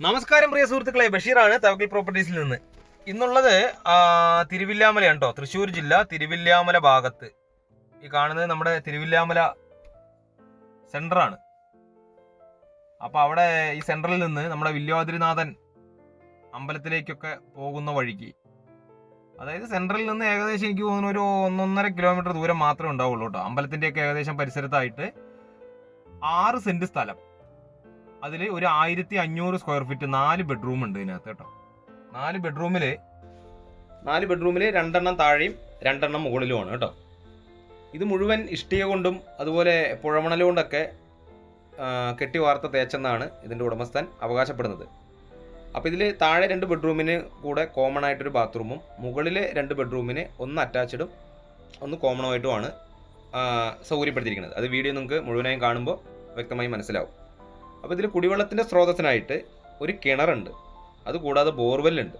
നമസ്കാരം പ്രിയ സുഹൃത്തുക്കളെ, ബഷീറാണ് തവക്കൽ പ്രോപ്പർട്ടീസിൽ നിന്ന്. ഇന്നുള്ളത് തിരുവില്ലാമലയാണ് കേട്ടോ. തൃശ്ശൂർ ജില്ല തിരുവില്ലാമല ഭാഗത്ത് ഈ കാണുന്നത് നമ്മുടെ തിരുവില്ലാമല സെന്ററാണ്. അപ്പൊ അവിടെ ഈ സെന്ററിൽ നിന്ന് നമ്മുടെ വില്വാദ്രിനാഥൻ അമ്പലത്തിലേക്കൊക്കെ പോകുന്ന വഴിക്ക്, അതായത് സെന്ററിൽ നിന്ന് ഏകദേശം എനിക്ക് തോന്നുന്നു ഒരു 1.5 കിലോമീറ്റർ ദൂരം മാത്രമേ ഉണ്ടാവുള്ളൂ കേട്ടോ. അമ്പലത്തിന്റെയൊക്കെ ഏകദേശം പരിസരത്തായിട്ട് 6 സെന്റ് സ്ഥലം, അതിൽ ഒരു 1500 സ്ക്വയർ ഫീറ്റ് 4 ബെഡ്റൂം ഉണ്ട് ഇതിനകത്ത് കേട്ടോ. 4 ബെഡ്റൂമില് 2 താഴെയും 2 മുകളിലുമാണ് കേട്ടോ. ഇത് മുഴുവൻ ഇഷ്ടിക കൊണ്ടും അതുപോലെ പുഴമണൽ കൊണ്ടൊക്കെ കെട്ടി വാർത്ത തേച്ചെന്നാണ് ഇതിൻ്റെ ഉടമസ്ഥൻ അവകാശപ്പെടുന്നത്. അപ്പോൾ ഇതിൽ താഴെ 2 ബെഡ്റൂമിന് കൂടെ കോമൺ ആയിട്ടൊരു ബാത്റൂമും മുകളിലെ 2 ബെഡ്റൂമിന് ഒന്ന് അറ്റാച്ച്ഡും ഒന്ന് കോമണുമായിട്ടുമാണ് സൗകര്യപ്പെടുത്തിയിരിക്കുന്നത്. അത് വീഡിയോ നിങ്ങൾക്ക് മുഴുവനായും കാണുമ്പോൾ വ്യക്തമായി മനസ്സിലാവും. അപ്പോൾ ഇതിൽ കുടിവെള്ളത്തിൻ്റെ സ്രോതസ്സിനായിട്ട് ഒരു കിണറുണ്ട്, അതുകൂടാതെ ബോർവെല്ലുണ്ട്,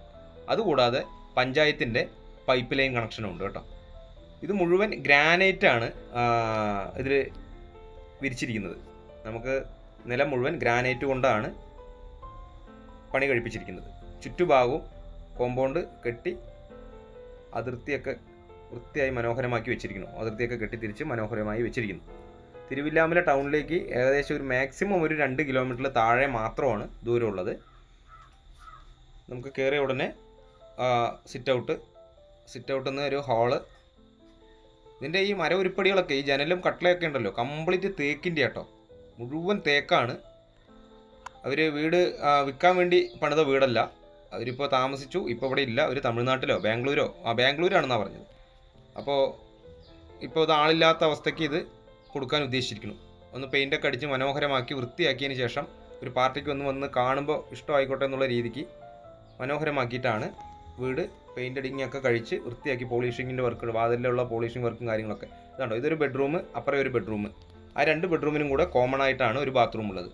അതുകൂടാതെ പഞ്ചായത്തിൻ്റെ പൈപ്പ് ലൈൻ കണക്ഷനും ഉണ്ട് കേട്ടോ. ഇത് മുഴുവൻ ഗ്രാനൈറ്റാണ് ഇതിൽ വിരിച്ചിരിക്കുന്നത്. നമുക്ക് നിലം മുഴുവൻ ഗ്രാനൈറ്റ് കൊണ്ടാണ് പണി കഴിപ്പിച്ചിരിക്കുന്നത്. ചുറ്റുഭാഗവും കോമ്പൗണ്ട് കെട്ടി അതിർത്തിയൊക്കെ വൃത്തിയായി മനോഹരമാക്കി വെച്ചിരിക്കുന്നു. അതിർത്തിയൊക്കെ കെട്ടി തിരിച്ച് മനോഹരമായി വെച്ചിരിക്കുന്നു. തിരുവില്ലാമല ടൗണിലേക്ക് ഏകദേശം ഒരു മാക്സിമം ഒരു 2 കിലോമീറ്ററിൽ താഴെ മാത്രമാണ് ദൂരമുള്ളത്. നമുക്ക് കയറിയ ഉടനെ സിറ്റ് ഔട്ടിൽ നിന്ന് ഒരു ഹാള്. ഇതിൻ്റെ ഈ മര ഉരുപ്പടികളൊക്കെ, ഈ ജനലും കട്ടളയൊക്കെ ഉണ്ടല്ലോ, കംപ്ലീറ്റ് തേക്കിൻ്റെ കേട്ടോ. മുഴുവൻ തേക്കാണ്. അവർ വീട് വിൽക്കാൻ വേണ്ടി പണിത വീടല്ല. അവരിപ്പോൾ താമസിച്ചു, ഇപ്പോൾ ഇവിടെ ഇല്ല. അവർ തമിഴ്നാട്ടിലോ ബാംഗ്ലൂരാണെന്നാണ് പറഞ്ഞത്. അപ്പോൾ ഇപ്പോൾ ഇത് ആളില്ലാത്ത അവസ്ഥയ്ക്ക് ഇത് കൊടുക്കാൻ ഉദ്ദേശിച്ചിരിക്കുന്നു. ഒന്ന് പെയിൻ്റൊക്കെ അടിച്ച് മനോഹരമാക്കി വൃത്തിയാക്കിയതിന് ശേഷം ഒരു പാർട്ടിക്ക് വന്ന് കാണുമ്പോൾ ഇഷ്ടമായിക്കോട്ടെ എന്നുള്ള രീതിക്ക് മനോഹരമാക്കിയിട്ടാണ് വീട് പെയിൻ്റ് അടിങ്ങൊക്കെ കഴിച്ച് വൃത്തിയാക്കി പോളിഷിങ്ങിൻ്റെ വർക്ക്, വാതിലുള്ള പോളിഷിങ് വർക്കും കാര്യങ്ങളൊക്കെ. ഇതുണ്ടോ, ഇതൊരു ബെഡ്റൂം, അപ്പുറം ഒരു ബെഡ്റൂം. ആ 2 ബെഡ്റൂമിനും കൂടെ കോമൺ ആയിട്ടാണ് ഒരു ബാത്റൂം ഉള്ളത്.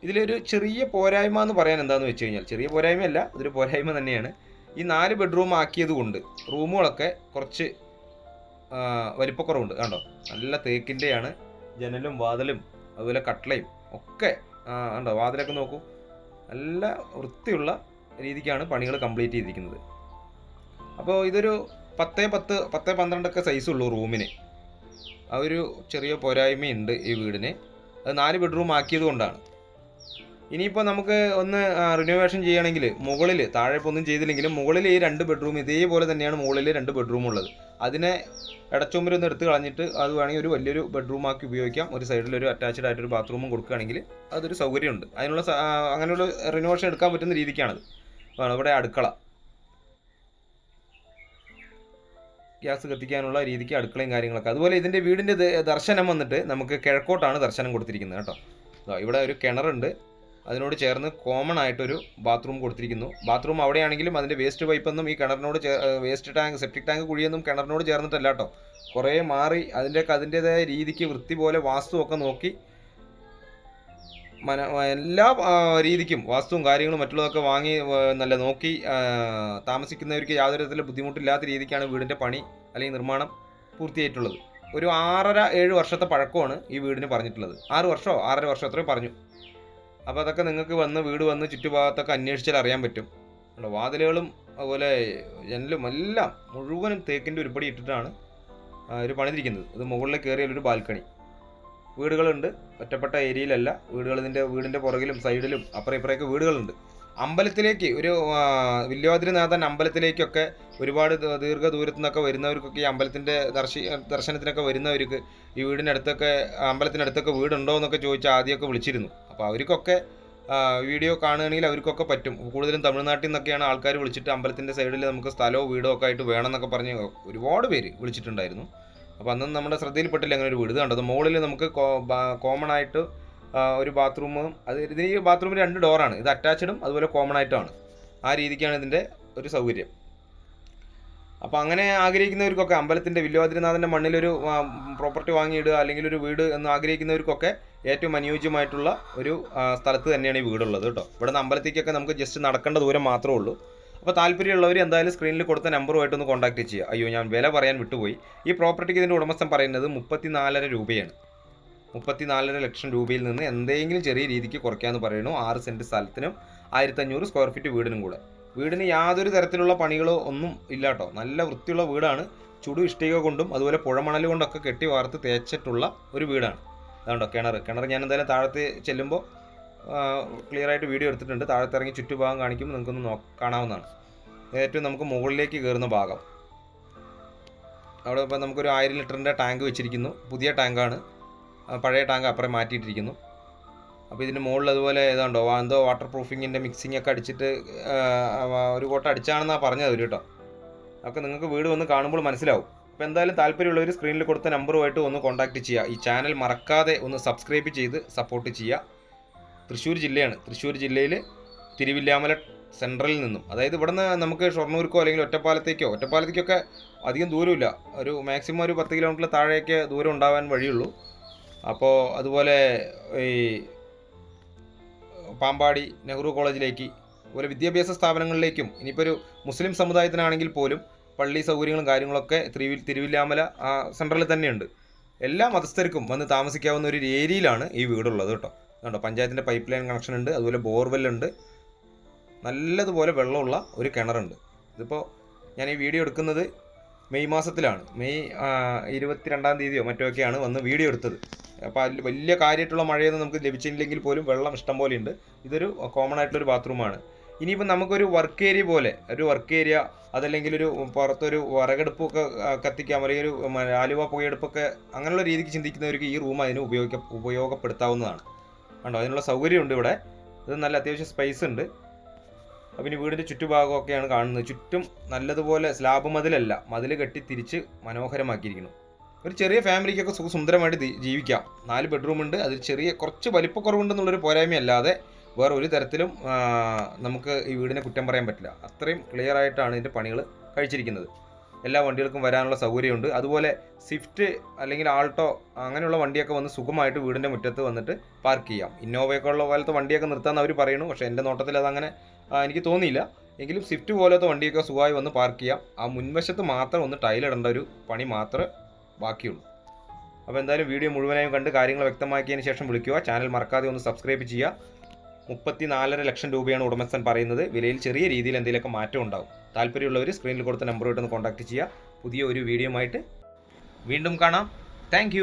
ഇതിലൊരു ചെറിയ പോരായ്മ എന്ന് പറയാൻ എന്താണെന്ന് വെച്ച് കഴിഞ്ഞാൽ, ചെറിയ പോരായ്മയല്ല, ഇതൊരു പോരായ്മ തന്നെയാണ്. ഈ 4 ബെഡ്റൂം ആക്കിയത് കൊണ്ട് റൂമുകളൊക്കെ കുറച്ച് വലിപ്പക്കുറവുണ്ട്. കണ്ടോ, നല്ല തേക്കിൻ്റെയാണ് ജനലും വാതിലും അതുപോലെ കട്ടളയും ഒക്കെ. കണ്ടോ, വാതിലൊക്കെ നോക്കൂ, നല്ല വൃത്തിയുള്ള രീതിക്കാണ് പണികൾ കംപ്ലീറ്റ് ചെയ്തിരിക്കുന്നത്. അപ്പോൾ ഇതൊരു 10-12 സൈസുള്ളൂ റൂമിന്. ആ ഒരു ചെറിയ പോരായ്മയുണ്ട് ഈ വീടിന്. അത് 4 ബെഡ്റൂം ആക്കിയത് കൊണ്ടാണ്. ഇനിയിപ്പോൾ നമുക്ക് ഒന്ന് റിനോവേഷൻ ചെയ്യുകയാണെങ്കിൽ മുകളിൽ, താഴെ ഇപ്പോൾ ഒന്നും ചെയ്തില്ലെങ്കിലും മുകളിൽ ഈ 2 ബെഡ്റൂം ഇതേപോലെ തന്നെയാണ് മുകളിൽ 2 ബെഡ്റൂം ഉള്ളത്. അതിനെ ഇടച്ചുമ്പരൊന്ന് എടുത്ത് കളഞ്ഞിട്ട് അത് വേണമെങ്കിൽ ഒരു വലിയൊരു ബെഡ്റൂമാക്കി ഉപയോഗിക്കാം. ഒരു സൈഡിൽ ഒരു അറ്റാച്ച്ഡ് ആയിട്ടൊരു ബാത്റൂമും കൊടുക്കുകയാണെങ്കിൽ അതൊരു സൗകര്യമുണ്ട്. അങ്ങനെയുള്ള റിനോവേഷൻ എടുക്കാൻ പറ്റുന്ന രീതിക്കാണത്. ഇവിടെ അടുക്കള, ഗ്യാസ് കത്തിക്കാനുള്ള രീതിക്ക് അടുക്കളയും കാര്യങ്ങളൊക്കെ. അതുപോലെ ഇതിൻ്റെ വീടിൻ്റെ ദർശനം വന്നിട്ട് നമുക്ക് കിഴക്കോട്ടാണ് ദർശനം കൊടുത്തിരിക്കുന്നത് കേട്ടോ. ഇവിടെ ഒരു കിണറുണ്ട്, അതിനോട് ചേർന്ന് കോമൺ ആയിട്ടൊരു ബാത്റൂം കൊടുത്തിരിക്കുന്നു. ബാത്റൂം അവിടെയാണെങ്കിലും അതിൻ്റെ വേസ്റ്റ് പൈപ്പൊന്നും ഈ കിണറിനോട് വേസ്റ്റ് ടാങ്ക്, സെപ്റ്റിക് ടാങ്ക് കുഴിയൊന്നും കിണറിനോട് ചേർന്നിട്ടല്ല കേട്ടോ. കുറേ മാറി അതിൻ്റെതായ രീതിക്ക് വൃത്തി പോലെ വാസ്തുവൊക്കെ നോക്കി എല്ലാ രീതിക്കും വാസ്തുവും കാര്യങ്ങളും മറ്റുള്ളതൊക്കെ വാങ്ങി നല്ല നോക്കി താമസിക്കുന്നവർക്ക് യാതൊരു തരത്തിലും ബുദ്ധിമുട്ടില്ലാത്ത രീതിക്കാണ് വീടിൻ്റെ പണി അല്ലെങ്കിൽ നിർമ്മാണം പൂർത്തിയായിട്ടുള്ളത്. ഒരു 6.5-7 വർഷത്തെ പഴക്കമാണ് ഈ വീടിന് പറഞ്ഞിട്ടുള്ളത്. 6 വർഷമോ 6.5 വർഷം അത്രയും പറഞ്ഞു. അപ്പോൾ അതൊക്കെ നിങ്ങൾക്ക് വീട് വന്ന് ചുറ്റുഭാഗത്തൊക്കെ അന്വേഷിച്ചാൽ അറിയാൻ പറ്റും. വാതിലുകളും അതുപോലെ ജനലും എല്ലാം മുഴുവനും തേക്കിൻ്റെ ഉരുപ്പടി ഇട്ടിട്ടാണ് ഒരു പണിതിരിക്കുന്നത്. ഇത് മുകളിൽ കയറിയാലൊരു ബാൽക്കണി. വീടുകളുണ്ട്, ഒറ്റപ്പെട്ട ഏരിയയിലല്ല വീടുകൾ. വീടിൻ്റെ പുറകിലും സൈഡിലും അപ്പുറം ഇപ്പുറമൊക്കെ വീടുകളുണ്ട്. അമ്പലത്തിലേക്ക്, ഒരു വില്വാദ്രിനാഥൻ അമ്പലത്തിലേക്കൊക്കെ ഒരുപാട് ദീർഘദൂരത്തു നിന്നൊക്കെ വരുന്നവർക്കൊക്കെ, ഈ അമ്പലത്തിൻ്റെ ദർശനത്തിനൊക്കെ വരുന്നവർക്ക് ഈ വീടിനടുത്തൊക്കെ, അമ്പലത്തിനടുത്തൊക്കെ വീടുണ്ടോ എന്നൊക്കെ ചോദിച്ചാൽ ആദ്യമൊക്കെ വിളിച്ചിരുന്നു. അപ്പോൾ അവർക്കൊക്കെ വീഡിയോ കാണുകയാണെങ്കിൽ അവർക്കൊക്കെ പറ്റും. കൂടുതലും തമിഴ്നാട്ടിൽ നിന്നൊക്കെയാണ് ആൾക്കാർ വിളിച്ചിട്ട് അമ്പലത്തിൻ്റെ സൈഡിൽ നമുക്ക് സ്ഥലമോ വീടോ ഒക്കെ ആയിട്ട് വേണമെന്നൊക്കെ പറഞ്ഞ് ഒരുപാട് പേര് വിളിച്ചിട്ടുണ്ടായിരുന്നു. അപ്പോൾ അന്നും നമ്മുടെ ശ്രദ്ധയിൽപ്പെട്ടില്ല അങ്ങനെ ഒരു വീട്. കണ്ടത് മുകളിൽ നമുക്ക് കോമൺ ആയിട്ട് ഒരു ബാത്റൂമും, ഇതിന് ഈ ബാത്റൂമിന് 2 ഡോറാണ്. ഇത് അറ്റാച്ച്ഡും അതുപോലെ കോമൺ ആയിട്ടാണ്. ആ രീതിക്കാണ് ഇതിൻ്റെ ഒരു സൗകര്യം. അപ്പോൾ അങ്ങനെ ആഗ്രഹിക്കുന്നവർക്കൊക്കെ, അമ്പലത്തിൻ്റെ വില്വാദ്രിനാഥൻ്റെ മണ്ണിലൊരു പ്രോപ്പർട്ടി വാങ്ങിയിടുക അല്ലെങ്കിൽ ഒരു വീട് എന്ന് ആഗ്രഹിക്കുന്നവർക്കൊക്കെ ഏറ്റവും അനുയോജ്യമായിട്ടുള്ള ഒരു സ്ഥലത്ത് തന്നെയാണ് ഈ വീടുള്ളത് കേട്ടോ. ഇവിടെ നിന്ന് അമ്പലത്തേക്കൊക്കെ നമുക്ക് ജസ്റ്റ് നടക്കേണ്ട ദൂരം മാത്രമേ ഉള്ളൂ. അപ്പോൾ താല്പര്യമുള്ളവർ എന്തായാലും സ്ക്രീനിൽ കൊടുത്ത നമ്പറുമായിട്ടൊന്ന് കോൺടാക്ട് ചെയ്യുക. അയ്യോ, ഞാൻ വില പറയാൻ വിട്ടുപോയി. ഈ പ്രോപ്പർട്ടിക്ക് ഇതിൻ്റെ ഉടമസ്ഥൻ പറയുന്നത് 34.5 രൂപയാണ്. 34.5 ലക്ഷം രൂപയിൽ നിന്ന് എന്തെങ്കിലും ചെറിയ രീതിക്ക് കുറയ്ക്കാമെന്ന് പറയുന്നു. 6 സെൻറ്റ് സ്ഥലത്തിനും 1500 സ്ക്വയർ ഫീറ്റ് വീടിനും കൂടെ. വീടിന് യാതൊരു തരത്തിലുള്ള പണികളോ ഒന്നും ഇല്ല കേട്ടോ. നല്ല വൃത്തിയുള്ള വീടാണ്. ചുടു ഇഷ്ടിക കൊണ്ടും അതുപോലെ പുഴമണൽ കൊണ്ടൊക്കെ കെട്ടി വാർത്ത് തേച്ചിട്ടുള്ള ഒരു വീടാണ്. അതുകൊണ്ടോ കിണർ ഞാൻ എന്തായാലും താഴത്ത് ചെല്ലുമ്പോൾ ക്ലിയർ ആയിട്ട് വീഡിയോ എടുത്തിട്ടുണ്ട്. താഴത്ത് ഇറങ്ങി ചുറ്റുഭാഗം കാണിക്കുമ്പോൾ നിങ്ങൾക്കൊന്ന് കാണാവുന്നതാണ്. ഏറ്റവും നമുക്ക് മുകളിലേക്ക് കയറുന്ന ഭാഗം. അവിടെ ഇപ്പോൾ നമുക്കൊരു 1000 ലിറ്ററിൻ്റെ ടാങ്ക് വെച്ചിരിക്കുന്നു. പുതിയ ടാങ്കാണ്. പഴയ ടാങ്ക് അപ്പുറം മാറ്റിയിട്ടിരിക്കുന്നു. അപ്പോൾ ഇതിന് മുകളിൽ അതുപോലെ ഏതാണ്ടോ എന്തോ വാട്ടർ പ്രൂഫിങ്ങിൻ്റെ മിക്സിംഗ് ഒക്കെ അടിച്ചിട്ട് ഒരു കോട്ട അടിച്ചാണെന്നാണ് പറഞ്ഞത് അവർ കേട്ടോ. അപ്പോൾ നിങ്ങൾക്ക് വീട് വന്ന് കാണുമ്പോൾ മനസ്സിലാവും. അപ്പോൾ എന്തായാലും താല്പര്യമുള്ളവർ സ്ക്രീനിൽ കൊടുത്ത നമ്പറുമായിട്ട് ഒന്ന് കോൺടാക്റ്റ് ചെയ്യുക. ഈ ചാനൽ മറക്കാതെ ഒന്ന് സബ്സ്ക്രൈബ് ചെയ്ത് സപ്പോർട്ട് ചെയ്യുക. തൃശ്ശൂർ ജില്ലയാണ്. തൃശ്ശൂർ ജില്ലയിൽ തിരുവില്ലാമല സെൻട്രലിൽ നിന്നും, അതായത് ഇവിടെ നിന്ന് നമുക്ക് ഷൊർണൂർക്കോ അല്ലെങ്കിൽ ഒറ്റപ്പാലത്തേക്കൊക്കെ അധികം ദൂരമില്ല. ഒരു മാക്സിമം ഒരു 10 കിലോമീറ്റർ താഴേക്ക് ദൂരം ഉണ്ടാവാൻ വഴിയുള്ളൂ. അപ്പോൾ അതുപോലെ ഈ പാമ്പാടി നെഹ്റു കോളേജിലേക്ക്, അതുപോലെ വിദ്യാഭ്യാസ സ്ഥാപനങ്ങളിലേക്കും, ഇനിയിപ്പോൾ ഒരു മുസ്ലിം സമുദായത്തിനാണെങ്കിൽ പോലും പള്ളി സൗകര്യങ്ങളും കാര്യങ്ങളൊക്കെ തിരുവില്ലാമല സെൻട്രലിൽ തന്നെയുണ്ട്. എല്ലാ മതസ്ഥർക്കും വന്ന് താമസിക്കാവുന്ന ഒരു ഏരിയയിലാണ് ഈ വീടുള്ളത് കേട്ടോ. അതുകൊണ്ടോ പഞ്ചായത്തിൻ്റെ പൈപ്പ് ലൈൻ കണക്ഷൻ ഉണ്ട്, അതുപോലെ ബോർവെല്ലുണ്ട്, നല്ലതുപോലെ വെള്ളമുള്ള ഒരു കിണറുണ്ട്. ഇതിപ്പോൾ ഞാൻ ഈ വീഡിയോ എടുക്കുന്നത് മെയ് മാസത്തിലാണ്. മെയ് 22-ാം തീയതിയോ മറ്റൊക്കെയാണ് വന്ന് വീഡിയോ എടുത്തത്. അപ്പോൾ അതിൽ വലിയ കാര്യമായിട്ടുള്ള മഴയൊന്നും നമുക്ക് ലഭിച്ചില്ലെങ്കിൽ പോലും വെള്ളം ഇഷ്ടം പോലെ ഉണ്ട്. ഇതൊരു കോമൺ ആയിട്ടുള്ളൊരു ബാത്റൂമാണ്. ഇനിയിപ്പോൾ നമുക്കൊരു വർക്ക് ഏരിയ പോലെ അതല്ലെങ്കിൽ ഒരു പുറത്തൊരു വിറകടുപ്പൊക്കെ കത്തിക്കാം, അല്ലെങ്കിൽ ഒരു ആലുവ പുകയെടുപ്പൊക്കെ അങ്ങനെയുള്ള രീതിക്ക് ചിന്തിക്കുന്നവർക്ക് ഈ റൂം അതിന് ഉപയോഗപ്പെടുത്താവുന്നതാണ്. കണ്ടോ, അതിനുള്ള സൗകര്യമുണ്ട് ഇവിടെ. ഇത് നല്ല അത്യാവശ്യം സ്പേസ് ഉണ്ട്. അപ്പം ഇനി വീടിൻ്റെ ചുറ്റുഭാഗമൊക്കെയാണ് കാണുന്നത്. ചുറ്റും നല്ലതുപോലെ സ്ലാബ് മതിൽ കെട്ടി തിരിച്ച് മനോഹരമാക്കിയിരിക്കുന്നു. ഒരു ചെറിയ ഫാമിലിക്കൊക്കെ സുന്ദരമായിട്ട് ജീവിക്കാം. 4 ബെഡ്റൂം ഉണ്ട്. അതിൽ കുറച്ച് വലിപ്പക്കുറവുണ്ടെന്നുള്ളൊരു പോരായ്മയല്ലാതെ വേറെ ഒരു തരത്തിലും നമുക്ക് ഈ വീടിനെ കുറ്റം പറയാൻ പറ്റില്ല. അത്രയും ക്ലിയർ ആയിട്ടാണ് ഇതിൻ്റെ പണികൾ കഴിച്ചിരിക്കുന്നത്. എല്ലാ വണ്ടികൾക്കും വരാനുള്ള സൗകര്യമുണ്ട്. അതുപോലെ സ്വിഫ്റ്റ് അല്ലെങ്കിൽ ആൾട്ടോ അങ്ങനെയുള്ള വണ്ടിയൊക്കെ വന്ന് സുഖമായിട്ട് വീടിൻ്റെ മുറ്റത്ത് വന്നിട്ട് പാർക്ക് ചെയ്യാം. ഇന്നോവയൊക്കെ ഉള്ള പോലത്തെ വണ്ടിയൊക്കെ നിർത്താമെന്ന് അവർ പറയുന്നു. പക്ഷേ എൻ്റെ നോട്ടത്തിൽ അതങ്ങനെ എനിക്ക് തോന്നിയില്ല. എങ്കിലും സ്വിഫ്റ്റ് പോലത്തെ വണ്ടിയൊക്കെ സുഖമായി വന്ന് പാർക്ക് ചെയ്യാം. ആ മുൻവശത്ത് മാത്രം ഒന്ന് ടൈലിടേണ്ട ഒരു പണി മാത്രമേ ബാക്കിയുള്ളൂ. അപ്പോൾ എന്തായാലും വീഡിയോ മുഴുവനായും കണ്ട് കാര്യങ്ങൾ വ്യക്തമാക്കിയതിന് ശേഷം വിളിക്കുക. ചാനൽ മറക്കാതെ ഒന്ന് സബ്സ്ക്രൈബ് ചെയ്യുക. 34.5 ലക്ഷം രൂപയാണ് ഉടമസ്ഥൻ പറയുന്നത്. വിലയിൽ ചെറിയ രീതിയിൽ എന്തെങ്കിലുമൊക്കെ മാറ്റം ഉണ്ടാവും. താല്പര്യമുള്ളവർ സ്ക്രീനിൽ കൊടുത്ത നമ്പറുമായിട്ട് ഒന്ന് കോൺടാക്ട് ചെയ്യുക. പുതിയ ഒരു വീഡിയോ ആയിട്ട് വീണ്ടും കാണാം. താങ്ക്